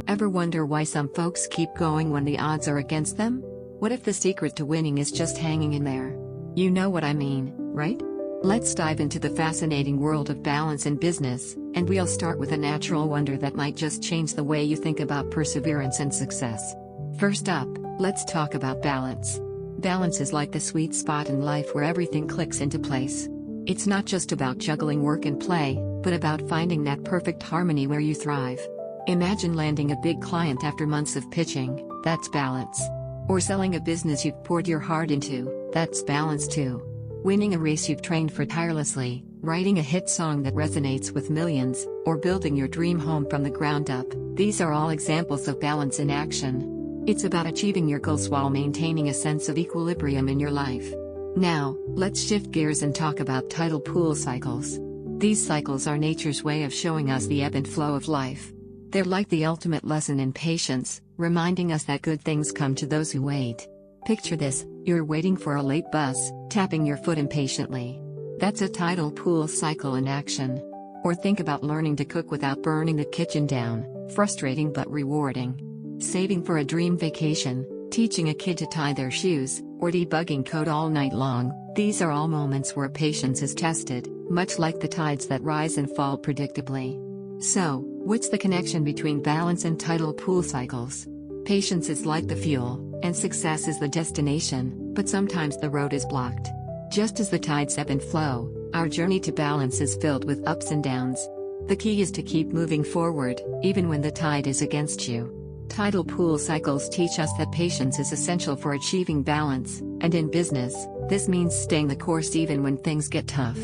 Ever wonder why some folks keep going when the odds are against them? What if the secret to winning is just hanging in there? You know what I mean, right? Let's dive into the fascinating world of balance in business, and we'll start with a natural wonder that might just change the way you think about perseverance and success. First up, let's talk about balance. Balance is like the sweet spot in life where everything clicks into place. It's not just about juggling work and play, but about finding that perfect harmony where you thrive. Imagine landing a big client after months of pitching, that's balance. Or selling a business you've poured your heart into, that's balance too. Winning a race you've trained for tirelessly, writing a hit song that resonates with millions, or building your dream home from the ground up, these are all examples of balance in action. It's about achieving your goals while maintaining a sense of equilibrium in your life. Now, let's shift gears and talk about tidal pool cycles. These cycles are nature's way of showing us the ebb and flow of life. They're like the ultimate lesson in patience, reminding us that good things come to those who wait. Picture this, you're waiting for a late bus, tapping your foot impatiently. That's a tidal pool cycle in action. Or think about learning to cook without burning the kitchen down, frustrating but rewarding. Saving for a dream vacation, teaching a kid to tie their shoes, or debugging code all night long, these are all moments where patience is tested, much like the tides that rise and fall predictably. So, what's the connection between balance and tidal pool cycles? Patience is like the fuel, and success is the destination, but sometimes the road is blocked. Just as the tides ebb and flow, our journey to balance is filled with ups and downs. The key is to keep moving forward, even when the tide is against you. Tidal pool cycles teach us that patience is essential for achieving balance, and in business, this means staying the course even when things get tough.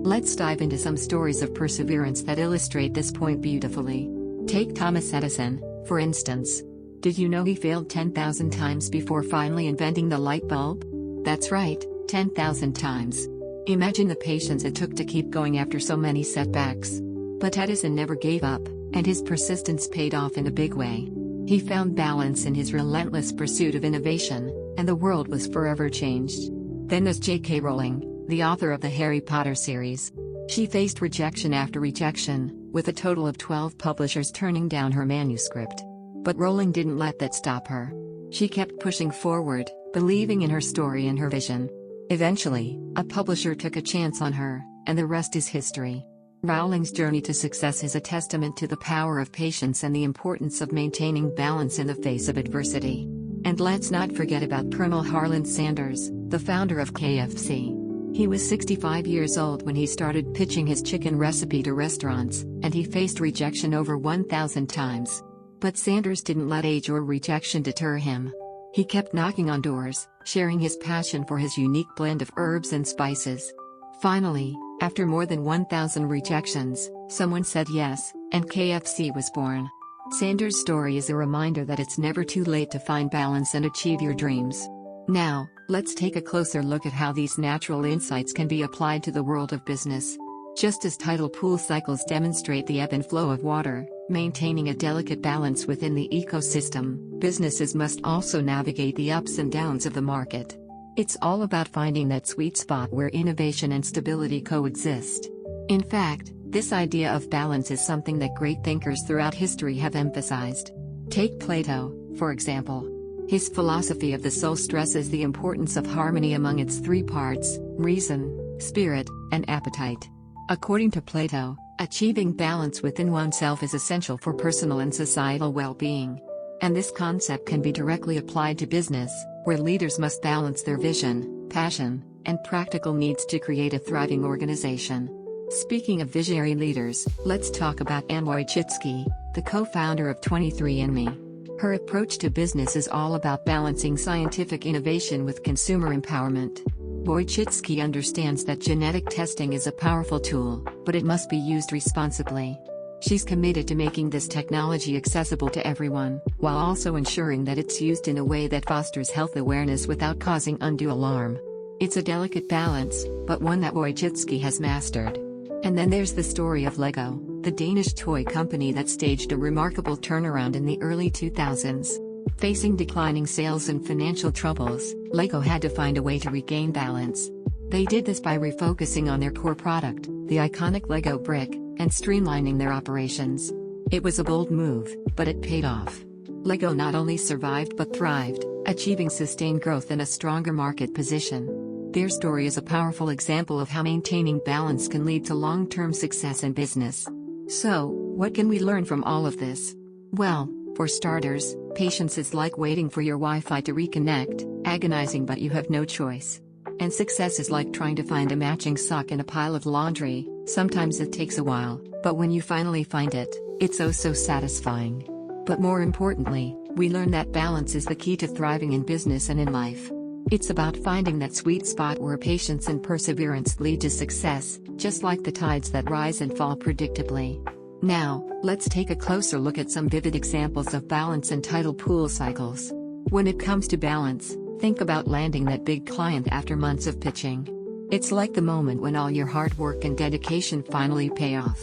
Let's dive into some stories of perseverance that illustrate this point beautifully. Take Thomas Edison, for instance. Did you know he failed 10,000 times before finally inventing the light bulb? That's right, 10,000 times. Imagine the patience it took to keep going after so many setbacks. But Edison never gave up, and his persistence paid off in a big way. He found balance in his relentless pursuit of innovation, and the world was forever changed. Then there's J.K. Rowling, the author of the Harry Potter series. She faced rejection after rejection, with a total of 12 publishers turning down her manuscript. But Rowling didn't let that stop her. She kept pushing forward, believing in her story and her vision. Eventually, a publisher took a chance on her, and the rest is history. Rowling's journey to success is a testament to the power of patience and the importance of maintaining balance in the face of adversity. And let's not forget about Colonel Harlan Sanders, the founder of KFC. He was 65 years old when he started pitching his chicken recipe to restaurants, and he faced rejection over 1,000 times. But Sanders didn't let age or rejection deter him. He kept knocking on doors, sharing his passion for his unique blend of herbs and spices. Finally, after more than 1,000 rejections, someone said yes, and KFC was born. Sanders' story is a reminder that it's never too late to find balance and achieve your dreams. Now, let's take a closer look at how these natural insights can be applied to the world of business. Just as tidal pool cycles demonstrate the ebb and flow of water, maintaining a delicate balance within the ecosystem, businesses must also navigate the ups and downs of the market. It's all about finding that sweet spot where innovation and stability coexist. In fact, this idea of balance is something that great thinkers throughout history have emphasized. Take Plato, for example. His philosophy of the soul stresses the importance of harmony among its three parts: reason, spirit, and appetite. According to Plato, achieving balance within oneself is essential for personal and societal well-being. And this concept can be directly applied to business, where leaders must balance their vision, passion, and practical needs to create a thriving organization. Speaking of visionary leaders, let's talk about Anne Wojcicki, the co-founder of 23andMe. Her approach to business is all about balancing scientific innovation with consumer empowerment. Wojcicki understands that genetic testing is a powerful tool, but it must be used responsibly. She's committed to making this technology accessible to everyone, while also ensuring that it's used in a way that fosters health awareness without causing undue alarm. It's a delicate balance, but one that Wojcicki has mastered. And then there's the story of Lego, the Danish toy company that staged a remarkable turnaround in the early 2000s. Facing declining sales and financial troubles, Lego had to find a way to regain balance. They did this by refocusing on their core product, the iconic Lego brick, and streamlining their operations. It was a bold move, but it paid off. Lego not only survived but thrived, achieving sustained growth and a stronger market position. Their story is a powerful example of how maintaining balance can lead to long-term success in business. So, what can we learn from all of this? Well, for starters, patience is like waiting for your Wi-Fi to reconnect, agonizing but you have no choice. And success is like trying to find a matching sock in a pile of laundry. Sometimes it takes a while, but when you finally find it, it's oh so satisfying. But more importantly, we learn that balance is the key to thriving in business and in life. It's about finding that sweet spot where patience and perseverance lead to success, just like the tides that rise and fall predictably. Now, let's take a closer look at some vivid examples of balance and tidal pool cycles. When it comes to balance, think about landing that big client after months of pitching. It's like the moment when all your hard work and dedication finally pay off.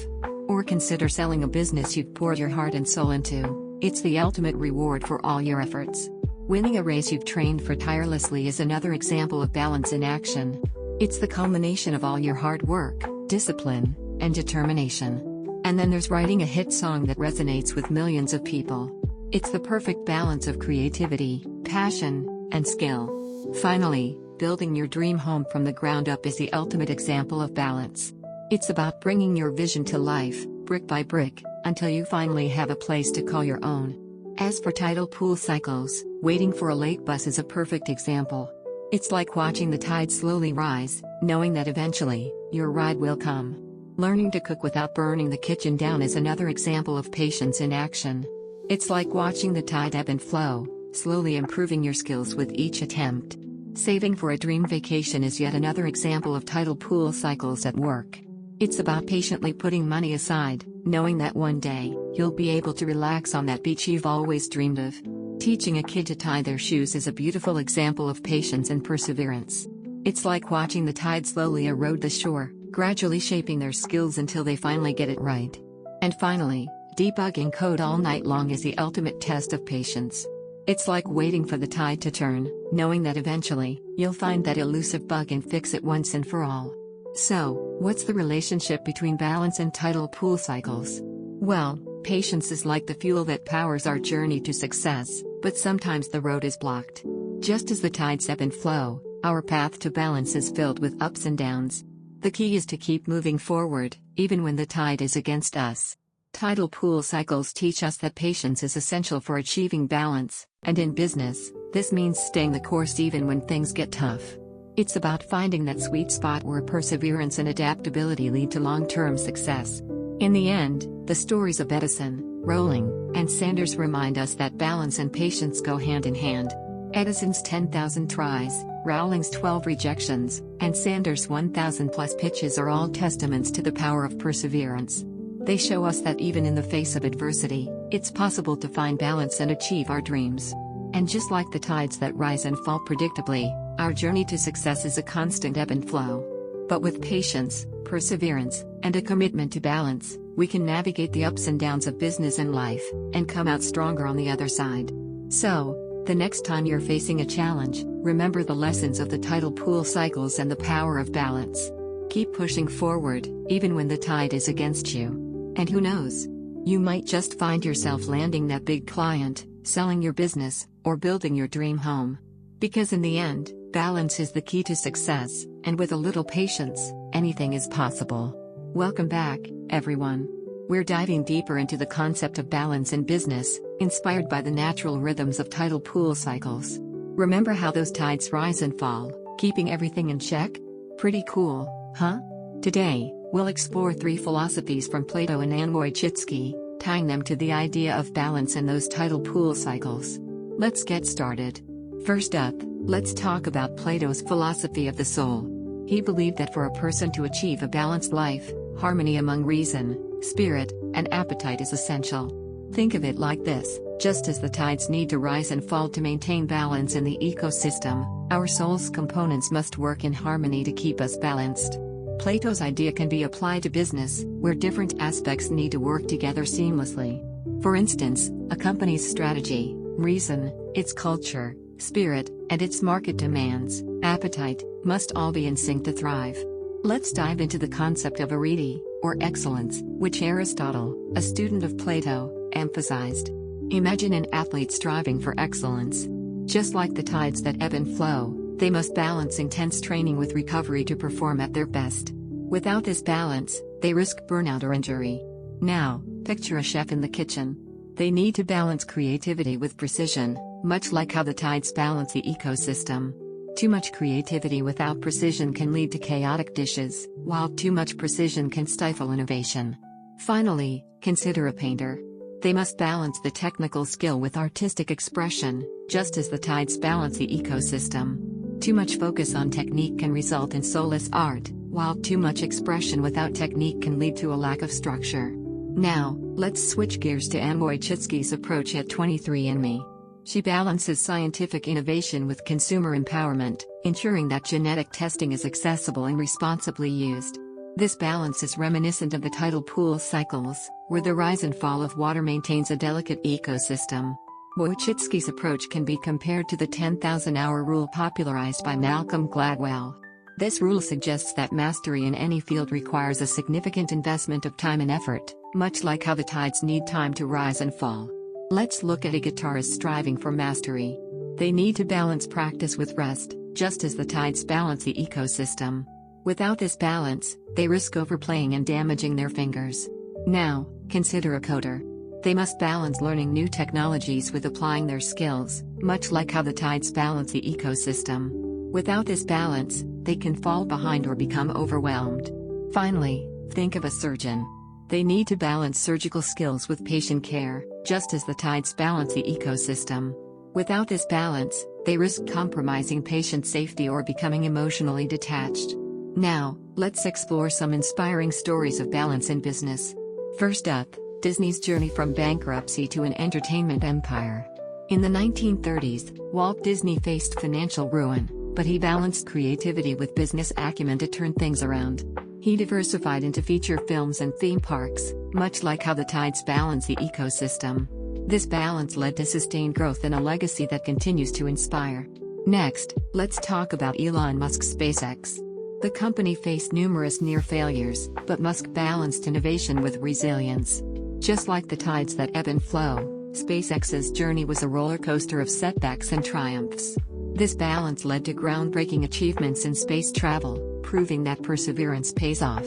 Or consider selling a business you've poured your heart and soul into. It's the ultimate reward for all your efforts. Winning a race you've trained for tirelessly is another example of balance in action. It's the culmination of all your hard work, discipline, and determination. And then there's writing a hit song that resonates with millions of people. It's the perfect balance of creativity, passion, and skill. Finally, building your dream home from the ground up is the ultimate example of balance. It's about bringing your vision to life, brick by brick, until you finally have a place to call your own. As for tidal pool cycles, waiting for a lake bus is a perfect example. It's like watching the tide slowly rise, knowing that eventually, your ride will come. Learning to cook without burning the kitchen down is another example of patience in action. It's like watching the tide ebb and flow, slowly improving your skills with each attempt. Saving for a dream vacation is yet another example of tidal pool cycles at work. It's about patiently putting money aside, knowing that one day, you'll be able to relax on that beach you've always dreamed of. Teaching a kid to tie their shoes is a beautiful example of patience and perseverance. It's like watching the tide slowly erode the shore, gradually shaping their skills until they finally get it right. And finally, debugging code all night long is the ultimate test of patience. It's like waiting for the tide to turn, knowing that eventually, you'll find that elusive bug and fix it once and for all. So, what's the relationship between balance and tidal pool cycles? Well, patience is like the fuel that powers our journey to success, but sometimes the road is blocked. Just as the tides ebb and flow, our path to balance is filled with ups and downs. The key is to keep moving forward, even when the tide is against us. Tidal pool cycles teach us that patience is essential for achieving balance, and in business, this means staying the course even when things get tough. It's about finding that sweet spot where perseverance and adaptability lead to long-term success. In the end, the stories of Edison, Rowling, and Sanders remind us that balance and patience go hand in hand. Edison's 10,000 tries, Rowling's 12 rejections, and Sanders' 1,000+ pitches are all testaments to the power of perseverance. They show us that even in the face of adversity, it's possible to find balance and achieve our dreams. And just like the tides that rise and fall predictably, our journey to success is a constant ebb and flow. But with patience, perseverance, and a commitment to balance, we can navigate the ups and downs of business and life, and come out stronger on the other side. So, the next time you're facing a challenge, remember the lessons of the tidal pool cycles and the power of balance. Keep pushing forward, even when the tide is against you. And who knows? You might just find yourself landing that big client, selling your business, or building your dream home. Because in the end, balance is the key to success, and with a little patience, anything is possible. Welcome back, everyone. We're diving deeper into the concept of balance in business, inspired by the natural rhythms of tidal pool cycles. Remember how those tides rise and fall, keeping everything in check? Pretty cool, huh? Today, we'll explore 3 philosophies from Plato and Wojcicki, tying them to the idea of balance in those tidal pool cycles. Let's get started. First up, let's talk about Plato's philosophy of the soul. He believed that for a person to achieve a balanced life, harmony among reason, spirit, and appetite is essential. Think of it like this: just as the tides need to rise and fall to maintain balance in the ecosystem, our soul's components must work in harmony to keep us balanced. Plato's idea can be applied to business, where different aspects need to work together seamlessly. For instance, a company's strategy, reason, its culture, spirit, and its market demands, appetite, must all be in sync to thrive. Let's dive into the concept of arete, or excellence, which Aristotle, a student of Plato, emphasized. Imagine an athlete striving for excellence. Just like the tides that ebb and flow, they must balance intense training with recovery to perform at their best. Without this balance, they risk burnout or injury. Now, picture a chef in the kitchen. They need to balance creativity with precision, much like how the tides balance the ecosystem. Too much creativity without precision can lead to chaotic dishes, while too much precision can stifle innovation. Finally, consider a painter. They must balance the technical skill with artistic expression, just as the tides balance the ecosystem. Too much focus on technique can result in soulless art, while too much expression without technique can lead to a lack of structure. Now, let's switch gears to Anne Wojcicki's approach at 23andMe. She balances scientific innovation with consumer empowerment, ensuring that genetic testing is accessible and responsibly used. This balance is reminiscent of the tidal pool cycles, where the rise and fall of water maintains a delicate ecosystem. Wojcicki's approach can be compared to the 10,000-hour rule popularized by Malcolm Gladwell. This rule suggests that mastery in any field requires a significant investment of time and effort, much like how the tides need time to rise and fall. Let's look at a guitarist striving for mastery. They need to balance practice with rest, just as the tides balance the ecosystem. Without this balance, they risk overplaying and damaging their fingers. Now, consider a coder. They must balance learning new technologies with applying their skills, much like how the tides balance the ecosystem. Without this balance, they can fall behind or become overwhelmed. Finally, think of a surgeon. They need to balance surgical skills with patient care, just as the tides balance the ecosystem. Without this balance, they risk compromising patient safety or becoming emotionally detached. Now, let's explore some inspiring stories of balance in business. First up, Disney's journey from bankruptcy to an entertainment empire. In the 1930s, Walt Disney faced financial ruin, but he balanced creativity with business acumen to turn things around. He diversified into feature films and theme parks, much like how the tides balance the ecosystem. This balance led to sustained growth and a legacy that continues to inspire. Next, let's talk about Elon Musk's SpaceX. The company faced numerous near failures, but Musk balanced innovation with resilience. Just like the tides that ebb and flow, SpaceX's journey was a roller coaster of setbacks and triumphs. This balance led to groundbreaking achievements in space travel, proving that perseverance pays off.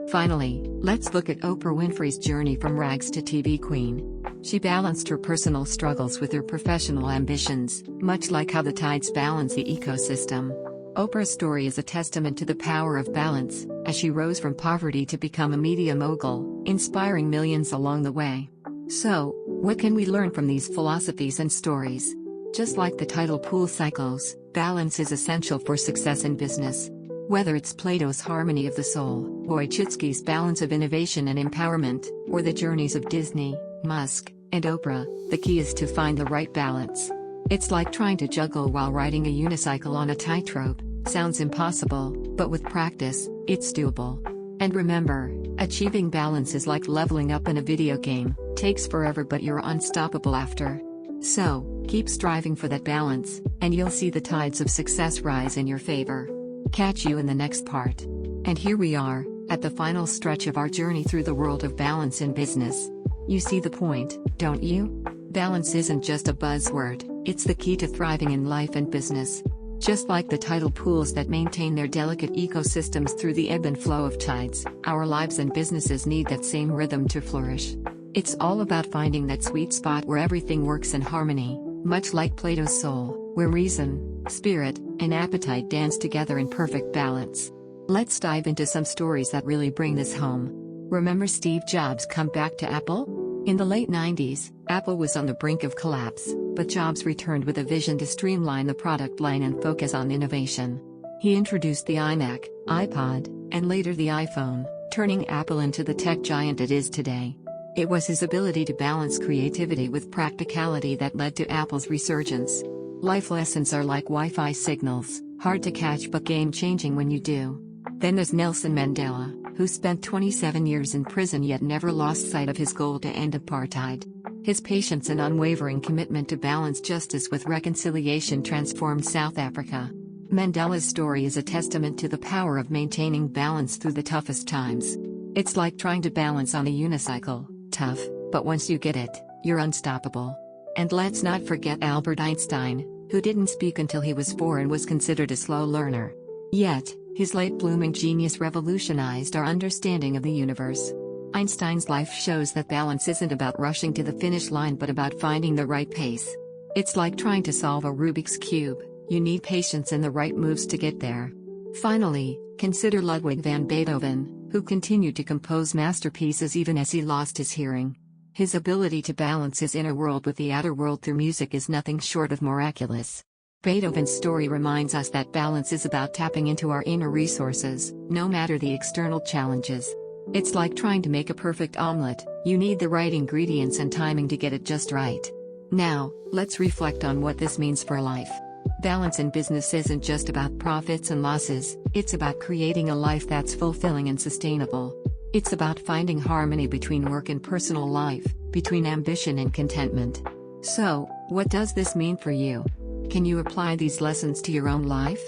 Finally, let's look at Oprah Winfrey's journey from rags to TV queen. She balanced her personal struggles with her professional ambitions, much like how the tides balance the ecosystem. Oprah's story is a testament to the power of balance, as she rose from poverty to become a media mogul, inspiring millions along the way. So, what can we learn from these philosophies and stories? Just like the tidal pool cycles, balance is essential for success in business. Whether it's Plato's harmony of the soul, Wojcicki's balance of innovation and empowerment, or the journeys of Disney, Musk, and Oprah, the key is to find the right balance. It's like trying to juggle while riding a unicycle on a tightrope. Sounds impossible, but with practice, it's doable. And remember, achieving balance is like leveling up in a video game, takes forever but you're unstoppable after. So, keep striving for that balance, and you'll see the tides of success rise in your favor. Catch you in the next part. And here we are, at the final stretch of our journey through the world of balance in business. You see the point, don't you? Balance isn't just a buzzword, it's the key to thriving in life and business. Just like the tidal pools that maintain their delicate ecosystems through the ebb and flow of tides, our lives and businesses need that same rhythm to flourish. It's all about finding that sweet spot where everything works in harmony, much like Plato's soul, where reason, spirit, and appetite dance together in perfect balance. Let's dive into some stories that really bring this home. Remember Steve Jobs' comeback to Apple? In the late 90s, Apple was on the brink of collapse, but Jobs returned with a vision to streamline the product line and focus on innovation. He introduced the iMac, iPod, and later the iPhone, turning Apple into the tech giant it is today. It was his ability to balance creativity with practicality that led to Apple's resurgence. Life lessons are like Wi-Fi signals, hard to catch but game-changing when you do. Then there's Nelson Mandela, who spent 27 years in prison yet never lost sight of his goal to end apartheid. His patience and unwavering commitment to balance justice with reconciliation transformed South Africa. Mandela's story is a testament to the power of maintaining balance through the toughest times. It's like trying to balance on a unicycle, tough, but once you get it, you're unstoppable. And let's not forget Albert Einstein, who didn't speak until he was 4 and was considered a slow learner. Yet, his late-blooming genius revolutionized our understanding of the universe. Einstein's life shows that balance isn't about rushing to the finish line but about finding the right pace. It's like trying to solve a Rubik's Cube, you need patience and the right moves to get there. Finally, consider Ludwig van Beethoven, who continued to compose masterpieces even as he lost his hearing. His ability to balance his inner world with the outer world through music is nothing short of miraculous. Beethoven's story reminds us that balance is about tapping into our inner resources, no matter the external challenges. It's like trying to make a perfect omelet, you need the right ingredients and timing to get it just right. Now, let's reflect on what this means for life. Balance in business isn't just about profits and losses, it's about creating a life that's fulfilling and sustainable. It's about finding harmony between work and personal life, between ambition and contentment. So, what does this mean for you? Can you apply these lessons to your own life?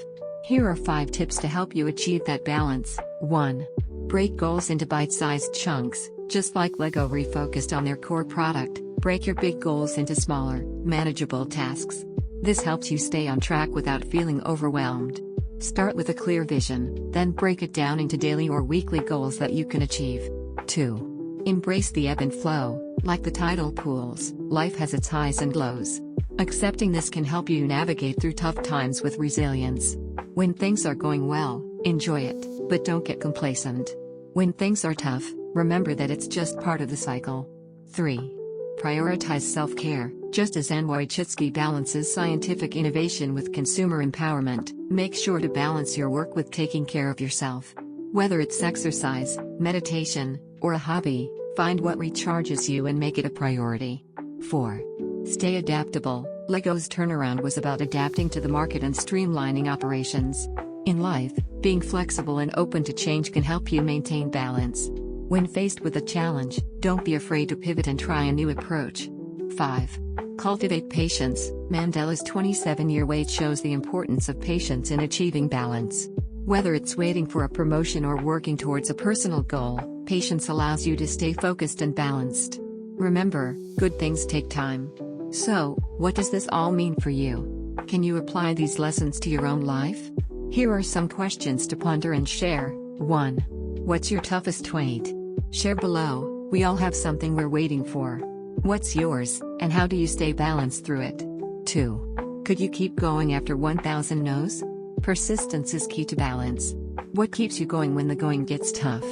Here are 5 tips to help you achieve that balance. 1. Break goals into bite-sized chunks. Just like Lego refocused on their core product, break your big goals into smaller, manageable tasks. This helps you stay on track without feeling overwhelmed. Start with a clear vision, then break it down into daily or weekly goals that you can achieve. 2. Embrace the ebb and flow. Like the tidal pools, life has its highs and lows. Accepting this can help you navigate through tough times with resilience. When things are going well, enjoy it, but don't get complacent. When things are tough, remember that it's just part of the cycle. 3. Prioritize self-care. Just as Wojcicki balances scientific innovation with consumer empowerment, make sure to balance your work with taking care of yourself. Whether it's exercise, meditation, or a hobby, find what recharges you and make it a priority. 4. Stay adaptable. Lego's turnaround was about adapting to the market and streamlining operations. In life, being flexible and open to change can help you maintain balance. When faced with a challenge, don't be afraid to pivot and try a new approach. 5. Cultivate patience. Mandela's 27-year wait shows the importance of patience in achieving balance. Whether it's waiting for a promotion or working towards a personal goal, patience allows you to stay focused and balanced. Remember, good things take time. So, what does this all mean for you? Can you apply these lessons to your own life? Here are some questions to ponder and share. 1. What's your toughest wait? Share below. We all have something we're waiting for. What's yours, and how do you stay balanced through it? 2. Could you keep going after 1,000 no's? Persistence is key to balance. What keeps you going when the going gets tough?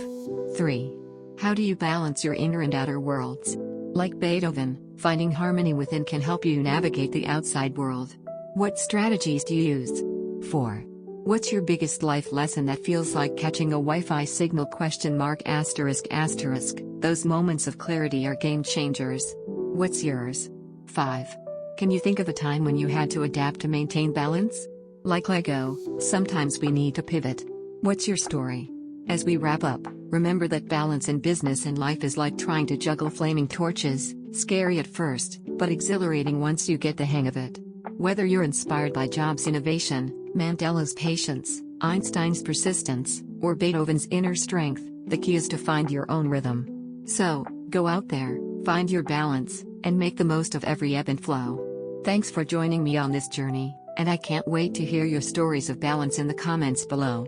3. How do you balance your inner and outer worlds? Like Beethoven, finding harmony within can help you navigate the outside world. What strategies do you use? 4. What's your biggest life lesson that feels like catching a Wi-Fi signal? ****. Those moments of clarity are game changers. What's yours? 5. Can you think of a time when you had to adapt to maintain balance? Like Lego, sometimes we need to pivot. What's your story? As we wrap up, remember that balance in business and life is like trying to juggle flaming torches, scary at first, but exhilarating once you get the hang of it. Whether you're inspired by Jobs' innovation, Mandela's patience, Einstein's persistence, or Beethoven's inner strength, the key is to find your own rhythm. So, go out there, find your balance, and make the most of every ebb and flow. Thanks for joining me on this journey, and I can't wait to hear your stories of balance in the comments below.